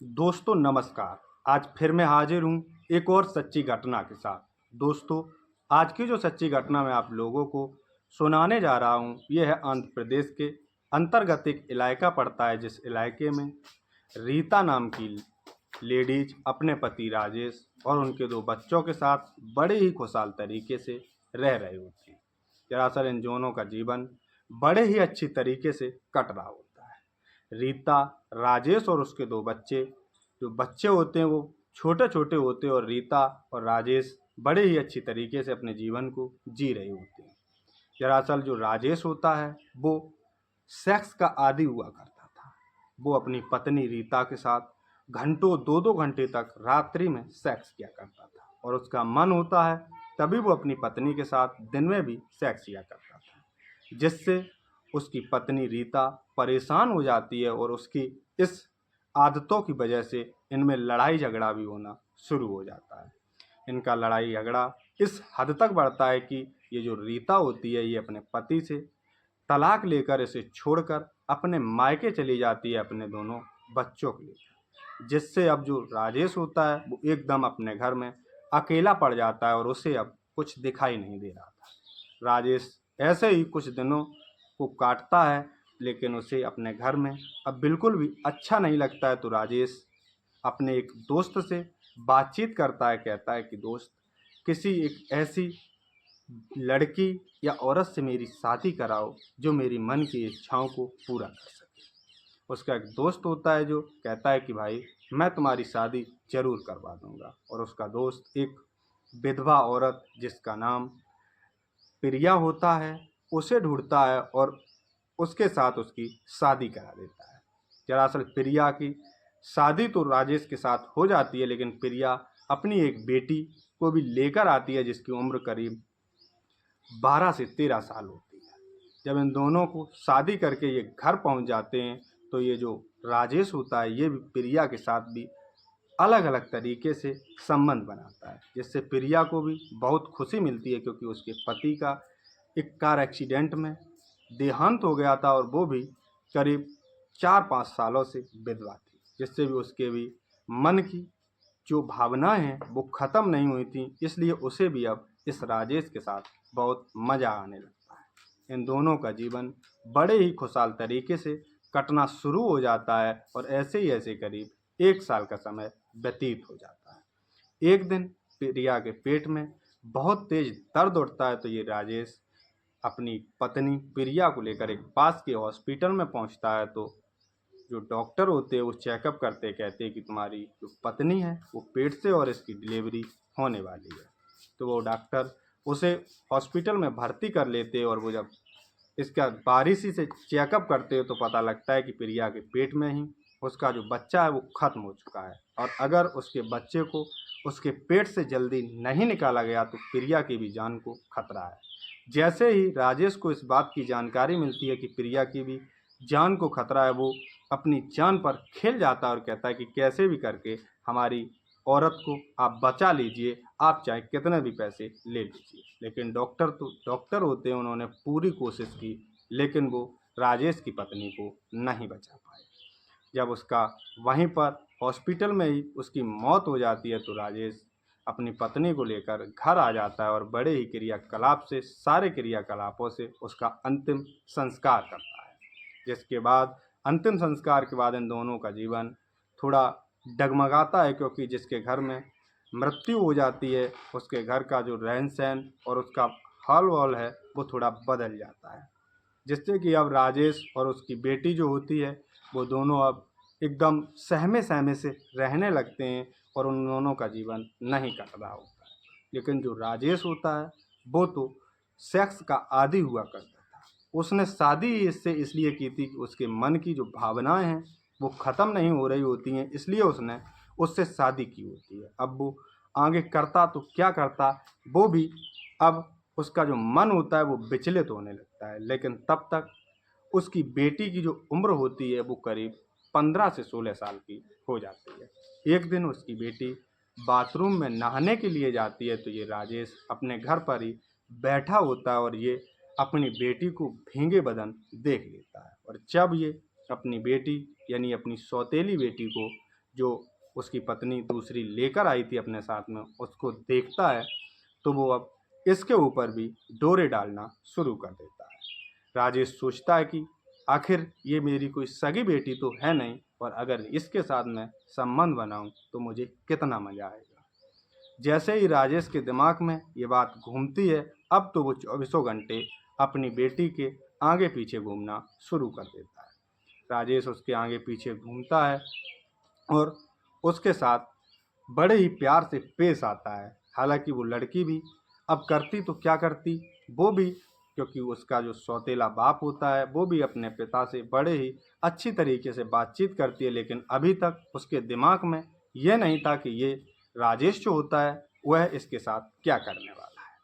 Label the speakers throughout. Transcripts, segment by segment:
Speaker 1: दोस्तों नमस्कार। आज फिर मैं हाजिर हूँ एक और सच्ची घटना के साथ। दोस्तों, आज की जो सच्ची घटना मैं आप लोगों को सुनाने जा रहा हूँ, ये है आंध्र प्रदेश के अंतर्गत एक इलाका पड़ता है, जिस इलाके में रीता नाम की लेडीज अपने पति राजेश और उनके 2 बच्चों के साथ बड़े ही खुशहाल तरीके से रह रही होती हैं। दरअसल इन दोनों का जीवन बड़े ही अच्छी तरीके से कट रहा होता है। रीता, राजेश और उसके 2 बच्चे, जो बच्चे होते हैं वो छोटे छोटे होते हैं और रीता और राजेश बड़े ही अच्छी तरीके से अपने जीवन को जी रहे होते हैं। दरअसल जो राजेश होता है वो सेक्स का आदी हुआ करता था। वो अपनी पत्नी रीता के साथ घंटों 2-2 घंटे तक रात्रि में सेक्स किया करता था और उसका मन होता है तभी वो अपनी पत्नी के साथ दिन में भी सेक्स किया करता था, जिससे उसकी पत्नी रीता परेशान हो जाती है और उसकी इस आदतों की वजह से इनमें लड़ाई झगड़ा भी होना शुरू हो जाता है। इनका लड़ाई झगड़ा इस हद तक बढ़ता है कि ये जो रीता होती है ये अपने पति से तलाक लेकर इसे छोड़कर अपने मायके चली जाती है अपने दोनों बच्चों के लिए, जिससे अब जो राजेश होता है वो एकदम अपने घर में अकेला पड़ जाता है और उसे अब कुछ दिखाई नहीं दे रहा था। राजेश ऐसे ही कुछ दिनों को काटता है, लेकिन उसे अपने घर में अब बिल्कुल भी अच्छा नहीं लगता है। तो राजेश अपने एक दोस्त से बातचीत करता है, कहता है कि दोस्त, किसी एक ऐसी लड़की या औरत से मेरी शादी कराओ जो मेरी मन की इच्छाओं को पूरा कर सके। उसका एक दोस्त होता है जो कहता है कि भाई, मैं तुम्हारी शादी जरूर करवा दूंगा। और उसका दोस्त एक विधवा औरत जिसका नाम प्रिया होता है उसे ढूंढता है और उसके साथ उसकी शादी करा देता है। दरअसल प्रिया की शादी तो राजेश के साथ हो जाती है, लेकिन प्रिया अपनी एक बेटी को भी लेकर आती है जिसकी उम्र करीब 12 से 13 साल होती है। जब इन दोनों को शादी करके ये घर पहुंच जाते हैं तो ये जो राजेश होता है ये भी प्रिया के साथ भी अलग अलग तरीके से संबंध बनाता है, जिससे प्रिया को भी बहुत खुशी मिलती है, क्योंकि उसके पति का एक कार एक्सीडेंट में देहांत हो गया था और वो भी करीब 4-5 सालों से विधवा थी, जिससे भी उसके भी मन की जो भावनाएं हैं वो ख़त्म नहीं हुई थी। इसलिए उसे भी अब इस राजेश के साथ बहुत मज़ा आने लगता है। इन दोनों का जीवन बड़े ही खुशहाल तरीके से कटना शुरू हो जाता है और ऐसे ही ऐसे करीब 1 साल का समय व्यतीत हो जाता है। एक दिन प्रिया के पेट में बहुत तेज दर्द उठता है, तो ये राजेश अपनी पत्नी प्रिया को लेकर एक पास के हॉस्पिटल में पहुंचता है। तो जो डॉक्टर होते हैं वो चेकअप करते कहते हैं कि तुम्हारी जो पत्नी है वो पेट से और इसकी डिलीवरी होने वाली है। तो वो डॉक्टर उसे हॉस्पिटल में भर्ती कर लेते हैं और वो जब इसका बारीकी से चेकअप करते हो तो पता लगता है कि प्रिया के पेट में ही उसका जो बच्चा है वो ख़त्म हो चुका है, और अगर उसके बच्चे को उसके पेट से जल्दी नहीं निकाला गया तो प्रिया की भी जान को खतरा है। जैसे ही राजेश को इस बात की जानकारी मिलती है कि प्रिया की भी जान को खतरा है, वो अपनी जान पर खेल जाता है और कहता है कि कैसे भी करके हमारी औरत को आप बचा लीजिए, आप चाहे कितने भी पैसे ले लीजिए। लेकिन डॉक्टर तो डॉक्टर होते हैं, उन्होंने पूरी कोशिश की, लेकिन वो राजेश की पत्नी को नहीं बचा पाए। जब उसका वहीं पर हॉस्पिटल में ही उसकी मौत हो जाती है तो राजेश अपनी पत्नी को लेकर घर आ जाता है और बड़े ही क्रियाकलाप से, सारे क्रियाकलापों से उसका अंतिम संस्कार करता है। जिसके बाद अंतिम संस्कार के बाद इन दोनों का जीवन थोड़ा डगमगाता है, क्योंकि जिसके घर में मृत्यु हो जाती है उसके घर का जो रहन सहन और उसका हाल वाल है वो थोड़ा बदल जाता है, जिससे कि अब राजेश और उसकी बेटी जो होती है वो दोनों अब एकदम सहमे सहमे से रहने लगते हैं और उन दोनों का जीवन नहीं कट रहा होता है। लेकिन जो राजेश होता है वो तो सेक्स का आदी हुआ करता था। उसने शादी इससे इसलिए की थी कि उसके मन की जो भावनाएं हैं वो ख़त्म नहीं हो रही होती हैं, इसलिए उसने उससे शादी की होती है। अब वो आगे करता तो क्या करता, वो भी अब उसका जो मन होता है वो विचलित होने लगता है। लेकिन तब तक उसकी बेटी की जो उम्र होती है वो करीब 15 से 16 साल की हो जाती है। एक दिन उसकी बेटी बाथरूम में नहाने के लिए जाती है तो ये राजेश अपने घर पर ही बैठा होता है और ये अपनी बेटी को भीगे बदन देख लेता है। और जब ये अपनी बेटी यानी अपनी सौतेली बेटी को जो उसकी पत्नी दूसरी लेकर आई थी अपने साथ में उसको देखता है तो वो अब इसके ऊपर भी डोरे डालना शुरू कर देता है। राजेश सोचता है कि आखिर ये मेरी कोई सगी बेटी तो है नहीं, और अगर इसके साथ मैं संबंध बनाऊं तो मुझे कितना मजा आएगा। जैसे ही राजेश के दिमाग में ये बात घूमती है, अब तो वो चौबीसों घंटे अपनी बेटी के आगे पीछे घूमना शुरू कर देता है। राजेश उसके आगे पीछे घूमता है और उसके साथ बड़े ही प्यार से पेश आता है। हालांकि वो लड़की भी अब करती तो क्या करती, वो भी, क्योंकि उसका जो सौतेला बाप होता है वो भी अपने पिता से बड़े ही अच्छी तरीके से बातचीत करती है, लेकिन अभी तक उसके दिमाग में ये नहीं था कि ये राजेश जो होता है वह इसके साथ क्या करने वाला है।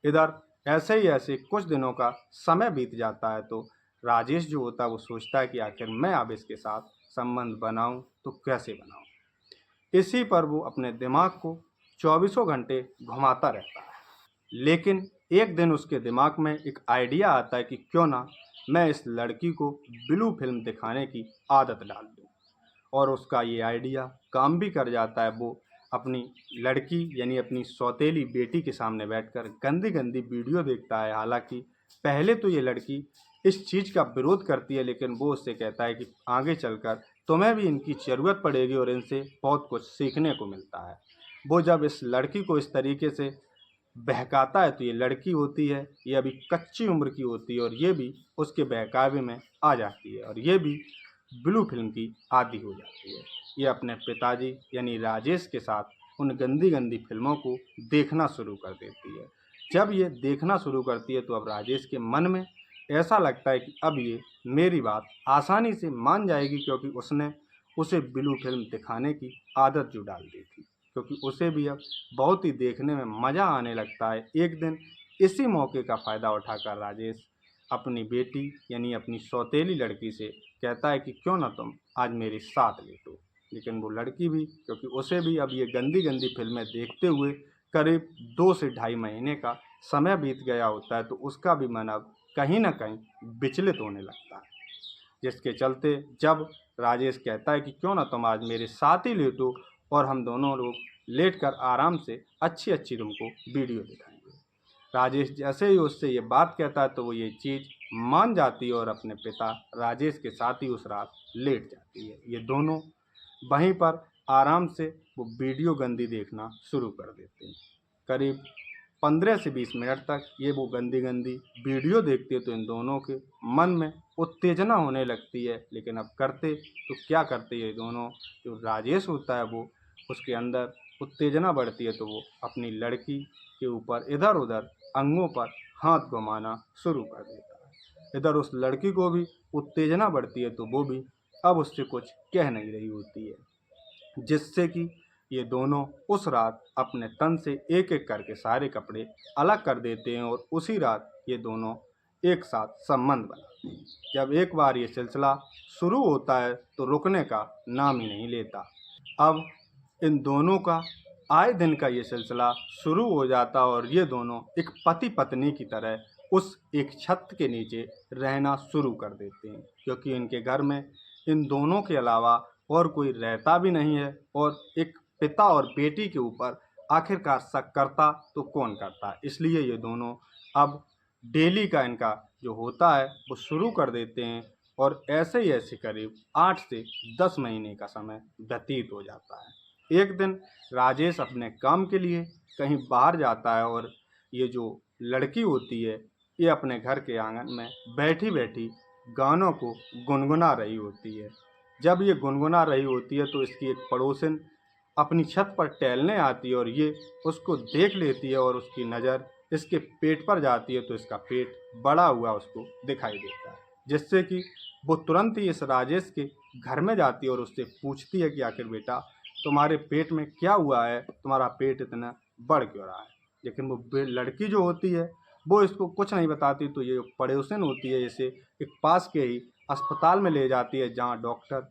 Speaker 1: इधर ऐसे ही ऐसे कुछ दिनों का समय बीत जाता है तो राजेश जो होता है वो सोचता है कि आखिर मैं अब इसके साथ संबंध बनाऊं तो कैसे बनाऊं। इसी पर वो अपने दिमाग को चौबीसों घंटे घुमाता रहता है। लेकिन एक दिन उसके दिमाग में एक आइडिया आता है कि क्यों ना मैं इस लड़की को ब्लू फिल्म दिखाने की आदत डाल दूं। और उसका ये आइडिया काम भी कर जाता है। वो अपनी लड़की यानी अपनी सौतेली बेटी के सामने बैठकर गंदी गंदी वीडियो देखता है। हालांकि पहले तो ये लड़की इस चीज़ का विरोध करती है, लेकिन वो उससे कहता है कि आगे चलकर तुम्हें भी इनकी ज़रूरत पड़ेगी और इनसे बहुत कुछ सीखने को मिलता है। वो जब इस लड़की को इस तरीके से बहकाता है तो ये लड़की होती है, ये अभी कच्ची उम्र की होती है और ये भी उसके बहकावे में आ जाती है और ये भी ब्लू फिल्म की आदी हो जाती है। ये अपने पिताजी यानी राजेश के साथ उन गंदी गंदी फिल्मों को देखना शुरू कर देती है। जब ये देखना शुरू करती है तो अब राजेश के मन में ऐसा लगता है कि अब ये मेरी बात आसानी से मान जाएगी, क्योंकि उसने उसे ब्लू फिल्म दिखाने की आदत जो डाल दी थी, क्योंकि उसे भी अब बहुत ही देखने में मज़ा आने लगता है। एक दिन इसी मौके का फ़ायदा उठाकर राजेश अपनी बेटी यानी अपनी सौतेली लड़की से कहता है कि क्यों ना तुम आज मेरे साथ लेटो। लेकिन वो लड़की भी, क्योंकि उसे भी अब ये गंदी गंदी फिल्में देखते हुए करीब 2 से ढाई महीने का समय बीत गया होता है, तो उसका भी मन अब कहीं ना कहीं विचलित होने लगता है। जिसके चलते जब राजेश कहता है कि क्यों ना तुम आज मेरे साथ ही लेटो और हम दोनों लोग लेटकर आराम से अच्छी अच्छी तुमको वीडियो दिखाएंगे। राजेश जैसे ही उससे ये बात कहता है तो वो ये चीज़ मान जाती है और अपने पिता राजेश के साथ ही उस रात लेट जाती है। ये दोनों वहीं पर आराम से वो वीडियो गंदी देखना शुरू कर देते हैं। करीब 15 से 20 मिनट तक ये वो गंदी गंदी वीडियो देखते हैं तो इन दोनों के मन में उत्तेजना होने लगती है। लेकिन अब करते तो क्या करते ये दोनों, जो राजेश होता है वो उसके अंदर उत्तेजना बढ़ती है तो वो अपनी लड़की के ऊपर इधर उधर अंगों पर हाथ घुमाना शुरू कर देता है। इधर उस लड़की को भी उत्तेजना बढ़ती है तो वो भी अब उससे कुछ कह नहीं रही होती है, जिससे कि ये दोनों उस रात अपने तन से एक एक करके सारे कपड़े अलग कर देते हैं और उसी रात ये दोनों एक साथ संबंध बनाते हैं। जब एक बार ये सिलसिला शुरू होता है तो रुकने का नाम ही नहीं लेता। अब इन दोनों का आए दिन का ये सिलसिला शुरू हो जाता और ये दोनों एक पति पत्नी की तरह उस एक छत के नीचे रहना शुरू कर देते हैं, क्योंकि इनके घर में इन दोनों के अलावा और कोई रहता भी नहीं है। और एक पिता और बेटी के ऊपर आखिरकार शक करता तो कौन करता है, इसलिए ये दोनों अब डेली का इनका जो होता है वो शुरू कर देते हैं। और ऐसे ही ऐसे करीब 8 से 10 महीने का समय व्यतीत हो जाता है। एक दिन राजेश अपने काम के लिए कहीं बाहर जाता है और ये जो लड़की होती है ये अपने घर के आंगन में बैठी बैठी गानों को गुनगुना रही होती है। जब ये गुनगुना रही होती है तो इसकी एक पड़ोसन अपनी छत पर टहलने आती है और ये उसको देख लेती है और उसकी नज़र इसके पेट पर जाती है तो इसका पेट बड़ा हुआ उसको दिखाई देता है, जिससे कि वो तुरंत ही इस राजेश के घर में जाती है और उससे पूछती है कि आखिर बेटा तुम्हारे पेट में क्या हुआ है, तुम्हारा पेट इतना बढ़ क्यों रहा है। लेकिन वो लड़की जो होती है वो इसको कुछ नहीं बताती, तो ये पड़ोसन होती है इसे एक पास के ही अस्पताल में ले जाती है, जहाँ डॉक्टर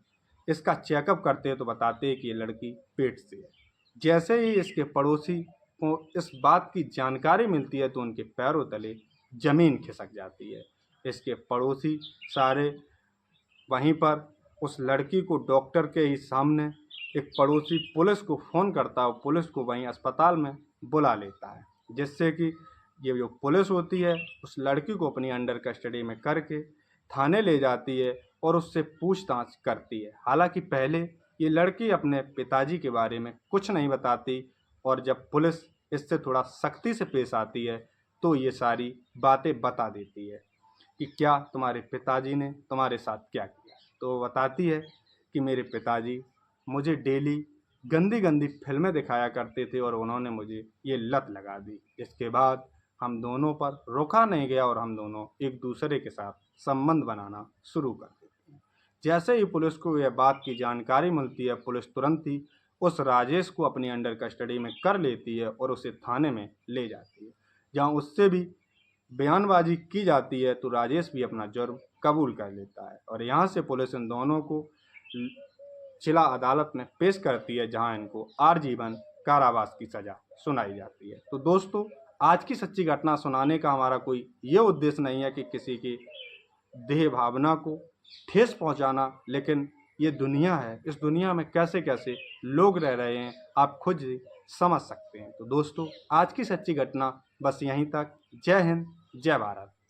Speaker 1: इसका चेकअप करते हैं तो बताते हैं कि ये लड़की पेट से है। जैसे ही इसके पड़ोसी को इस बात की जानकारी मिलती है तो उनके पैरों तले ज़मीन खिसक जाती है। इसके पड़ोसी सारे वहीं पर उस लड़की को डॉक्टर के ही सामने एक पड़ोसी पुलिस को फ़ोन करता है और पुलिस को वहीं अस्पताल में बुला लेता है, जिससे कि ये जो पुलिस होती है उस लड़की को अपनी अंडर कस्टडी में करके थाने ले जाती है और उससे पूछताछ करती है। हालांकि पहले ये लड़की अपने पिताजी के बारे में कुछ नहीं बताती और जब पुलिस इससे थोड़ा सख्ती से पेश आती है तो ये सारी बातें बता देती है कि क्या तुम्हारे पिताजी ने तुम्हारे साथ क्या किया। तो वो बताती है कि मेरे पिताजी मुझे डेली गंदी गंदी फिल्में दिखाया करते थे और उन्होंने मुझे ये लत लगा दी। इसके बाद हम दोनों पर रुका नहीं गया और हम दोनों एक दूसरे के साथ संबंध बनाना शुरू कर देते हैं। जैसे ही पुलिस को यह बात की जानकारी मिलती है, पुलिस तुरंत ही उस राजेश को अपनी अंडर कस्टडी में कर लेती है और उसे थाने में ले जाती है, जहां उससे भी बयानबाजी की जाती है। तो राजेश भी अपना जुर्म कबूल कर लेता है और यहाँ से पुलिस इन दोनों को जिला अदालत में पेश करती है, जहां इनको आजीवन कारावास की सजा सुनाई जाती है। तो दोस्तों, आज की सच्ची घटना सुनाने का हमारा कोई ये उद्देश्य नहीं है कि किसी की देह भावना को ठेस पहुंचाना, लेकिन ये दुनिया है, इस दुनिया में कैसे कैसे लोग रह रहे हैं आप खुद ही समझ सकते हैं। तो दोस्तों, आज की सच्ची घटना बस यहीं तक। जय हिंद, जय भारत।